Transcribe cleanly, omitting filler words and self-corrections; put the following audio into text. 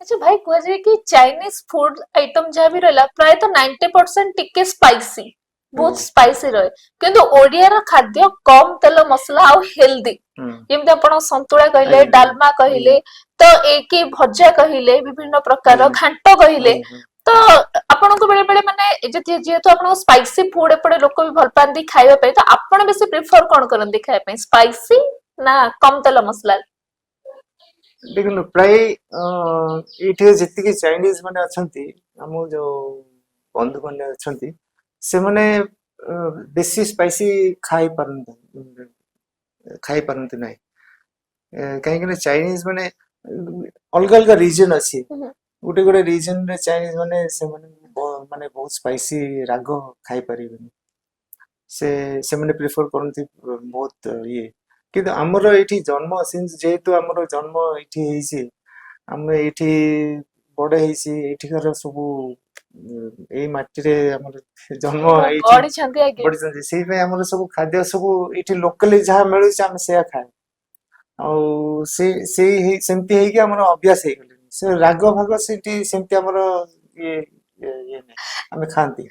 अच्छा भाई कुआ जाए कि चाइनीज फूड आइटम जहाँ भी रहला प्राय तो 90% टिके स्पाइसी बहुत ଆଜ୍ଞା। स्पाइसी रहे କିନ୍ତୁ ଓଡିଆର ଖାଦ୍ୟ କମ ତେଲ ମସଲା ଆଉ ହେଲ୍ଦି ହୁଁ ଯେମିତି ଆପଣ ସନ୍ତୁଳା କହିଲେ ଆଜ୍ଞା ଆଜ୍ଞା ଡାଲମା ଆଜ୍ଞା କହିଲେ ତ ଏକି ଭଜା କହିଲେ ବିଭିନ୍ନ ପ୍ରକାର ଆଜ୍ଞା ଘାଣ୍ଟ କହିଲେ ଆଜ୍ଞା ହଁ। ତ ଆପଣଙ୍କୁ ବେଳେ ବେଳେ ମାନେ ଯେହେତୁ ଆପଣଙ୍କୁ ସ୍ପାଇସି ଫୁଡ ଏପଟେ ଲୋକ ବି ଭଲ ପାଆନ୍ତି ଖାଇବା ପାଇଁ ତ ଆପଣ ବେଶୀ ପ୍ରିଫର କଣ କରନ୍ତି ଖାଇବା ପାଇଁ ସ୍ପାଇସି ନା କମ ତେଲ ମସଲା ଦେଖନ୍ତୁ ପ୍ରାୟ ଏଇଠି ଯେତିକି ଚାଇନିଜ ମାନେ ଅଛନ୍ତି ଆମ ଯୋଉ ବନ୍ଧୁ ମାନେ ଅଛନ୍ତି ସେମାନେ ବେଶୀ ସ୍ପାଇସି ଖାଇ ପାରନ୍ତି ନାହିଁ କାହିଁକି ନା ଚାଇନିଜ ମାନେ ଅଲଗା ଅଲଗା ରିଜନ ଅଛି ଗୋଟେ ଗୋଟେ ରିଜନ ରେ ଚାଇନିଜ ମାନେ ସେମାନେ ମାନେ ବହୁତ ସ୍ପାଇସି ରାଗ ଖାଇପାରିବେନି ସେମାନେ ପ୍ରିଫର କରନ୍ତି ବହୁତ ଇଏ କିନ୍ତୁ ଆମର ଏଇଠି ଜନ୍ମ ଯେହେତୁ ଆମର ଜନ୍ମ ଏଇଠି ହେଇଛି ଆମେ ଏଇଠି ବଡ ହେଇଛି ଏଇଠିକାର ସବୁ ଏଇ ମାଟିରେ ଆମର ଜନ୍ମ ଏଇଠି ଗଢିଛନ୍ତି ଆଜ୍ଞା ବଢିଛନ୍ତି ସେଇ ପାଇଁ ଆମର ସବୁ ଖାଦ୍ୟ ସବୁ ଏଇଠି ଲୋକାଲି ଯାହା ମିଳୁଛି ଆମେ ସେଇଆ ଖାଏ ଆଉ ସେମିତି ହେଇକି ଆମର ଅଭ୍ୟାସ ହେଇଗଲାଣି ସେ ରାଗ ଭାଗ ସେଠି ସେମିତି ଆମର ଇଏ ନାହିଁ ଆମେ ଖାଆନ୍ତି